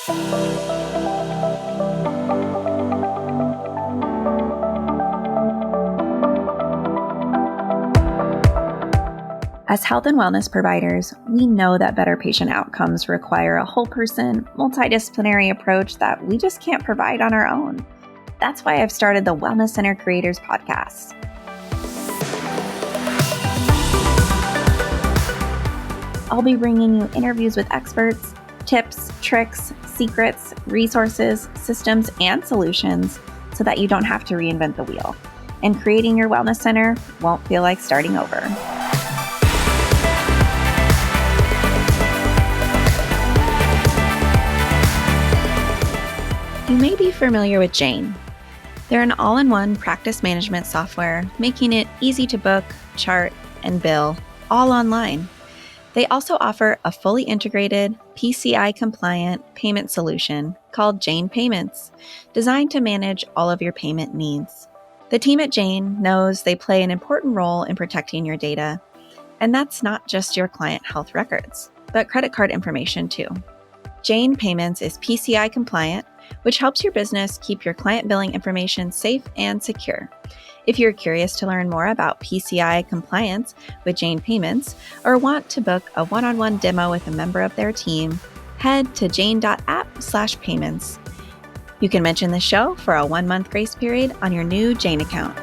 As health and wellness providers, we know that better patient outcomes require a whole person, multidisciplinary approach that we just can't provide on our own. That's why I've started the Wellness Center Creators Podcast. I'll be bringing you interviews with experts, tips, tricks, secrets, resources, systems, and solutions so that you don't have to reinvent the wheel. And creating your wellness center won't feel like starting over. You may be familiar with Jane. They're an all-in-one practice management software, making it easy to book, chart, and bill, all online. They also offer a fully integrated, PCI-compliant payment solution called Jane Payments, designed to manage all of your payment needs. The team at Jane knows they play an important role in protecting your data, and that's not just your client health records, but credit card information too. Jane Payments is PCI compliant, which helps your business keep your client billing information safe and secure. If you're curious to learn more about PCI compliance with Jane Payments or want to book a one-on-one demo with a member of their team, head to jane.app/payments. You can mention the show for a 1-month grace period on your new Jane account.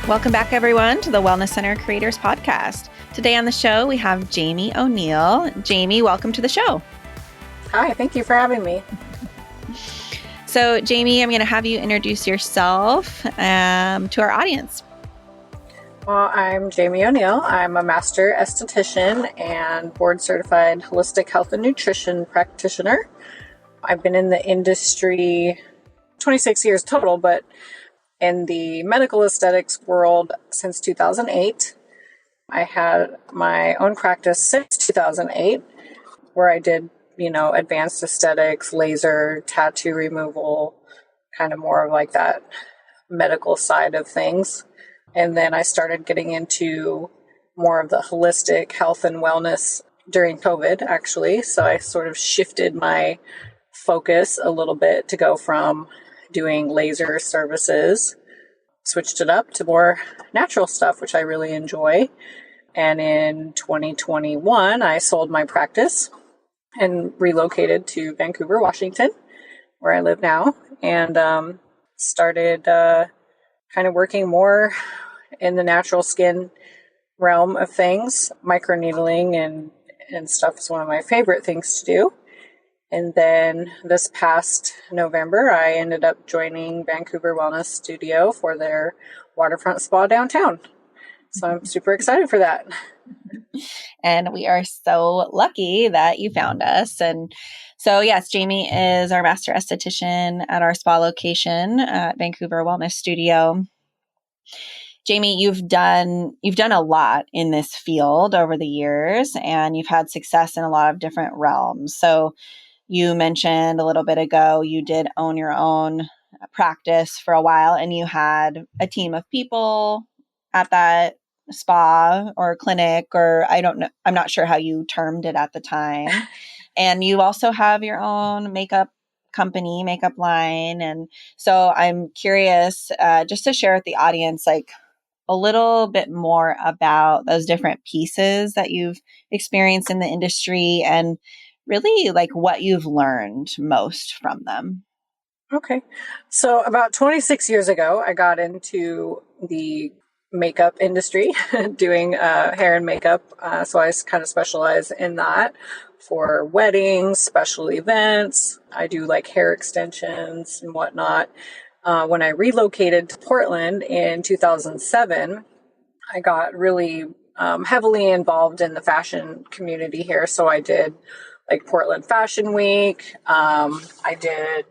Welcome back, everyone, to the Wellness Center Creators Podcast. Today on the show, we have Jamie O'Neill. Jamie, welcome to the show. Hi, thank you for having me. So, Jamie, I'm going to have you introduce yourself to our audience. Well, I'm Jamie O'Neill. I'm a master esthetician and board-certified holistic health and nutrition practitioner. I've been in the industry 26 years total, but in the medical aesthetics world since 2008. I had my own practice since 2008 where I did, advanced aesthetics, laser, tattoo removal, kind of more of like that medical side of things. And then I started getting into more of the holistic health and wellness during COVID, actually. So I sort of shifted my focus a little bit to go from doing laser services, switched it up to more natural stuff, which I really enjoy. And in 2021, I sold my practice and relocated to Vancouver, Washington, where I live now, and started kind of working more in the natural skin realm of things. Microneedling and stuff is one of my favorite things to do. And then this past November, I ended up joining Vancouver Wellness Studio for their waterfront spa downtown. So I'm super excited for that. And we are so lucky that you found us. And so, yes, Jamie is our master esthetician at our spa location at Vancouver Wellness Studio. Jamie, you've done a lot in this field over the years, and you've had success in a lot of different realms. So you mentioned a little bit ago, you did own your own practice for a while, and you had a team of people at that spa or clinic, or I don't know, I'm not sure how you termed it at the time. And you also have your own makeup company, makeup line. And so I'm curious just to share with the audience, like a little bit more about those different pieces that you've experienced in the industry and really like what you've learned most from them. Okay. So about 26 years ago, I got into the makeup industry doing hair and makeup. So I kind of specialize in that for weddings, special events. I do like hair extensions and whatnot. When I relocated to Portland in 2007, I got really heavily involved in the fashion community here. So I did like Portland Fashion Week. I did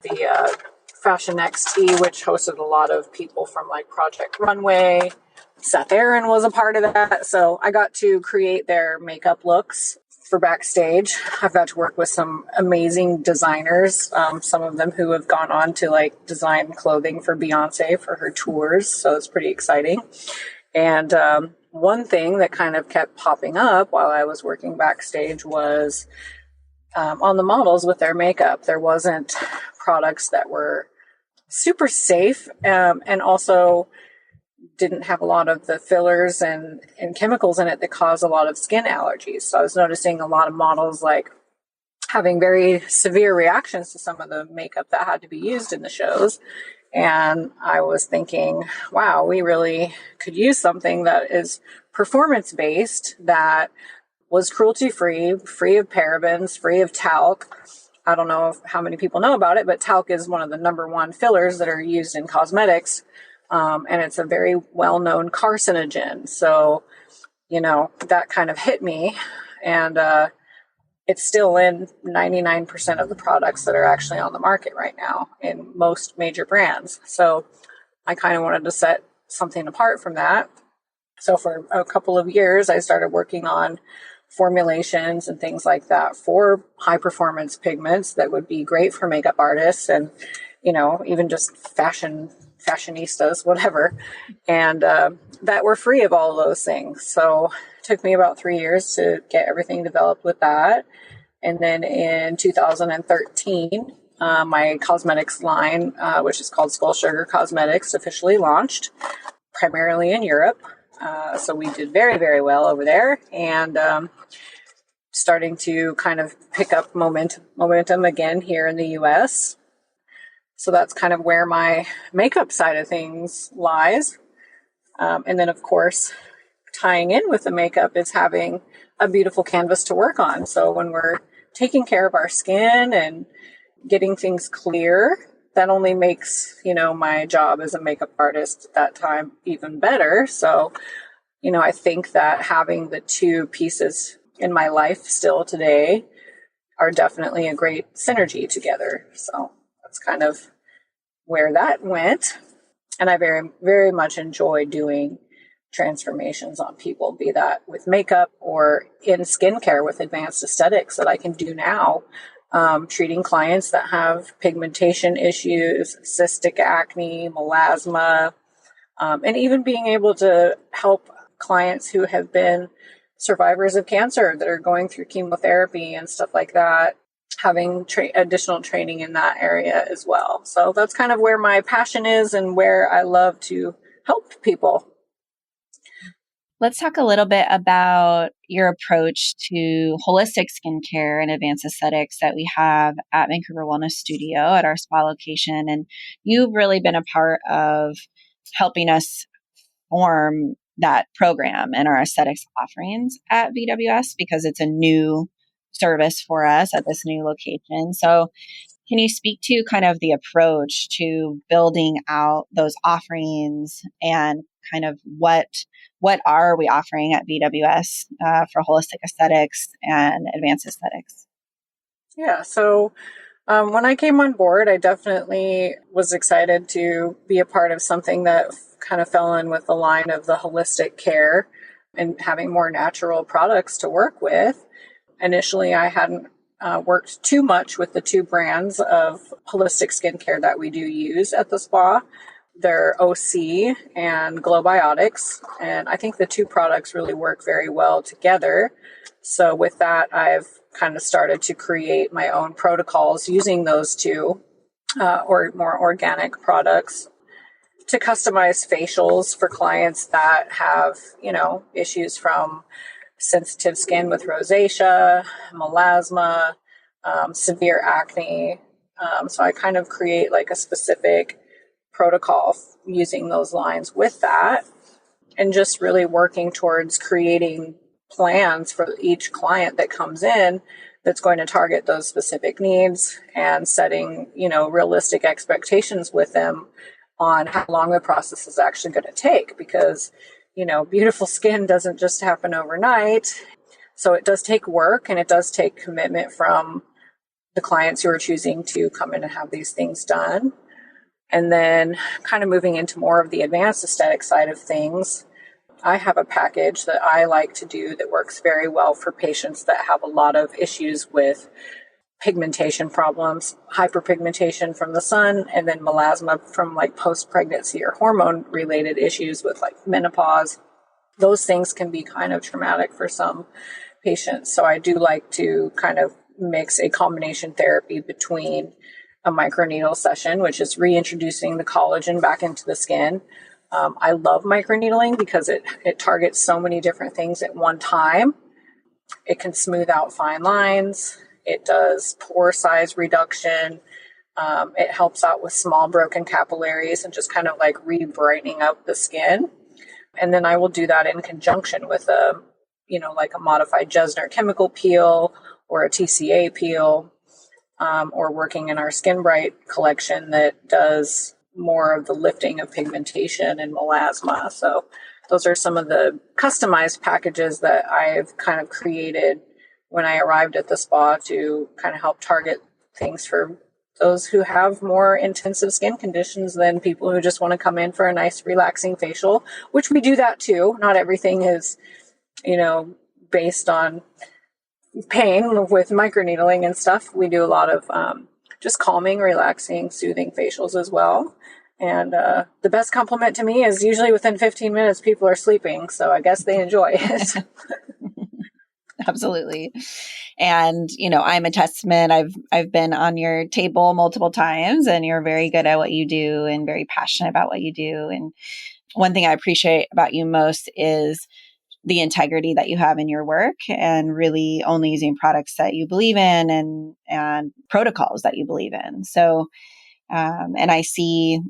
the Fashion XT, which hosted a lot of people from like Project Runway. Seth Aaron was a part of that. So I got to create their makeup looks for backstage. I've got to work with some amazing designers, some of them who have gone on to like design clothing for Beyonce for her tours. So it's pretty exciting. And one thing that kind of kept popping up while I was working backstage was on the models with their makeup. There wasn't products that were super safe, and also didn't have a lot of the fillers and chemicals in it that cause a lot of skin allergies. So I was noticing a lot of models like having very severe reactions to some of the makeup that had to be used in the shows. And I was thinking, wow, we really could use something that is performance based, that was cruelty free, free of parabens, free of talc. I don't know how many people know about it, but talc is one of the number one fillers that are used in cosmetics. And it's a very well-known carcinogen. So, that kind of hit me. And it's still in 99% of the products that are actually on the market right now in most major brands. So I kind of wanted to set something apart from that. So for a couple of years, I started working on formulations and things like that for high performance pigments that would be great for makeup artists and, even just fashionistas, whatever. And that were free of all of those things. So it took me about 3 years to get everything developed with that. And then in 2013, my cosmetics line, which is called Skull Sugar Cosmetics, officially launched, primarily in Europe. So we did very, very well over there, and starting to kind of pick up momentum again here in the US. So that's kind of where my makeup side of things lies. And then, of course, tying in with the makeup is having a beautiful canvas to work on. So when we're taking care of our skin and getting things clear, that only makes, my job as a makeup artist at that time even better. So, I think that having the two pieces in my life still today are definitely a great synergy together. So that's kind of where that went. And I very, very much enjoy doing transformations on people, be that with makeup or in skincare with advanced aesthetics that I can do now, treating clients that have pigmentation issues, cystic acne, melasma, and even being able to help clients who have been survivors of cancer that are going through chemotherapy and stuff like that, having additional training in that area as well. So that's kind of where my passion is and where I love to help people. Let's talk a little bit about your approach to holistic skincare and advanced aesthetics that we have at Vancouver Wellness Studio at our spa location. And you've really been a part of helping us form that program and our aesthetics offerings at VWS because it's a new service for us at this new location. So can you speak to kind of the approach to building out those offerings and kind of what are we offering at VWS for holistic aesthetics and advanced aesthetics? Yeah, so when I came on board, I definitely was excited to be a part of something that kind of fell in with the line of the holistic care and having more natural products to work with. Initially, I hadn't worked too much with the two brands of holistic skincare that we do use at the spa. They're OC and Glowbiotics, and I think the two products really work very well together. So with that, I've kind of started to create my own protocols using those two or more organic products to customize facials for clients that have, issues from sensitive skin with rosacea, melasma, severe acne. So I kind of create like a specific protocol using those lines with that, and just really working towards creating plans for each client that comes in that's going to target those specific needs and setting, realistic expectations with them on how long the process is actually going to take, because, beautiful skin doesn't just happen overnight. So it does take work and it does take commitment from the clients who are choosing to come in and have these things done. And then kind of moving into more of the advanced aesthetic side of things, I have a package that I like to do that works very well for patients that have a lot of issues with pigmentation problems, hyperpigmentation from the sun, and then melasma from like post-pregnancy or hormone-related issues with like menopause. Those things can be kind of traumatic for some patients. So I do like to kind of mix a combination therapy between a microneedle session, which is reintroducing the collagen back into the skin. I love microneedling because it targets so many different things at one time. It can smooth out fine lines. It does pore size reduction. It helps out with small broken capillaries and just kind of like re-brightening up the skin. And then I will do that in conjunction with like a modified Jesner chemical peel or a TCA peel, or working in our Skin Bright collection that does more of the lifting of pigmentation and melasma. So those are some of the customized packages that I've kind of created when I arrived at the spa to kind of help target things for those who have more intensive skin conditions than people who just want to come in for a nice relaxing facial, which we do that too. Not everything is, based on pain with microneedling and stuff. We do a lot of just calming, relaxing, soothing facials as well. And the best compliment to me is usually within 15 minutes, people are sleeping. So I guess they enjoy it. Absolutely. And, I'm a testament. I've been on your table multiple times, and you're very good at what you do and very passionate about what you do. And one thing I appreciate about you most is the integrity that you have in your work, and really only using products that you believe in and protocols that you believe in. So, and I see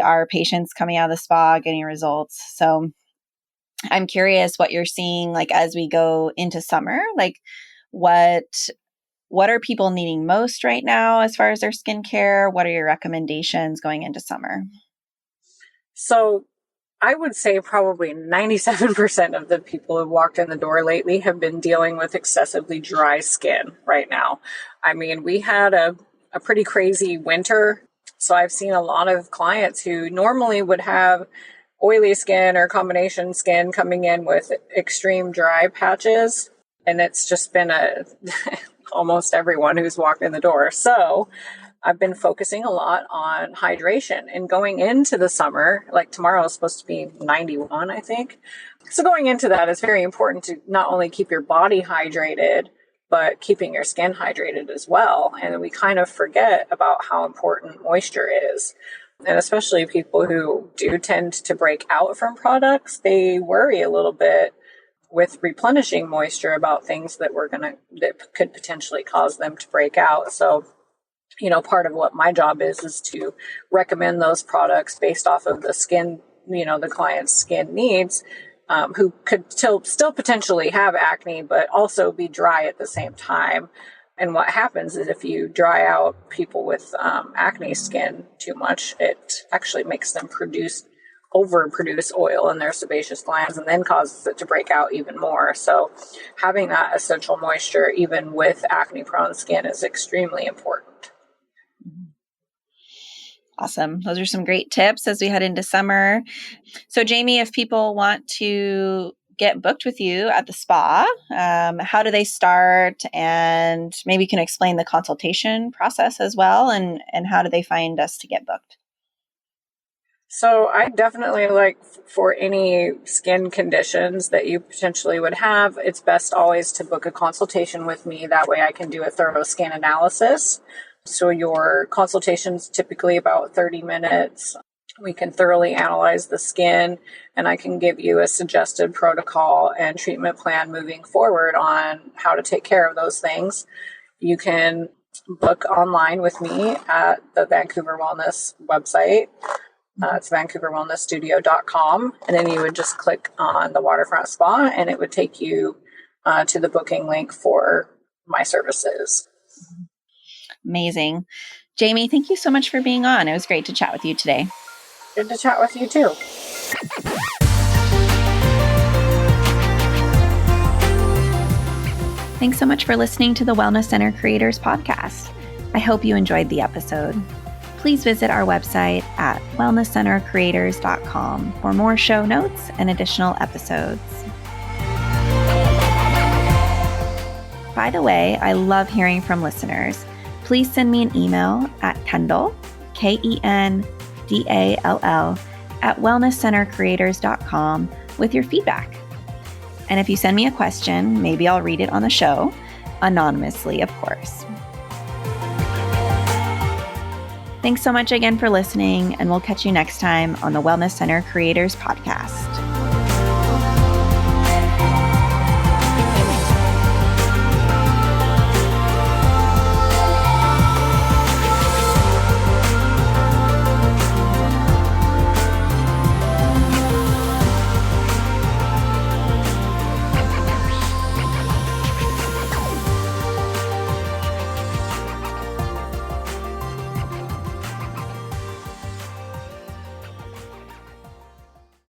our patients coming out of the spa getting results. So I'm curious what you're seeing, like, as we go into summer, like what are people needing most right now as far as their skincare? What are your recommendations going into summer? So I would say probably 97% of the people who've walked in the door lately have been dealing with excessively dry skin right now. I mean, we had a pretty crazy winter. So I've seen a lot of clients who normally would have oily skin or combination skin coming in with extreme dry patches. And it's just been almost everyone who's walked in the door. So I've been focusing a lot on hydration, and going into the summer, like tomorrow is supposed to be 91, I think. So going into that, it's very important to not only keep your body hydrated, but keeping your skin hydrated as well. And we kind of forget about how important moisture is. And especially people who do tend to break out from products, they worry a little bit with replenishing moisture about things that could potentially cause them to break out. So, part of what my job is to recommend those products based off of the skin, the client's skin needs, who could still potentially have acne, but also be dry at the same time. And what happens is if you dry out people with acne skin too much, it actually makes them overproduce oil in their sebaceous glands, and then causes it to break out even more. So having that essential moisture, even with acne prone skin, is extremely important. Awesome. Those are some great tips as we head into summer. So Jamie, if people want to get booked with you at the spa, how do they start? And maybe you can explain the consultation process as well, and how do they find us to get booked? So I definitely like, for any skin conditions that you potentially would have, it's best always to book a consultation with me. That way I can do a thorough skin analysis. So your consultation's typically about 30 minutes. We can thoroughly analyze the skin, and I can give you a suggested protocol and treatment plan moving forward on how to take care of those things. You can book online with me at the Vancouver Wellness website. It's vancouverwellnessstudio.com. And then you would just click on the waterfront spa, and it would take you to the booking link for my services. Amazing. Jamie, thank you so much for being on. It was great to chat with you today. Good to chat with you too. Thanks so much for listening to the Wellness Center Creators Podcast. I hope you enjoyed the episode. please visit our website at wellnesscentercreators.com for more show notes and additional episodes. By the way, I love hearing from listeners. Please send me an email at Kendall, Kendall, at wellnesscentercreators.com with your feedback. And if you send me a question, maybe I'll read it on the show, anonymously, of course. Thanks so much again for listening, and we'll catch you next time on the Wellness Center Creators Podcast.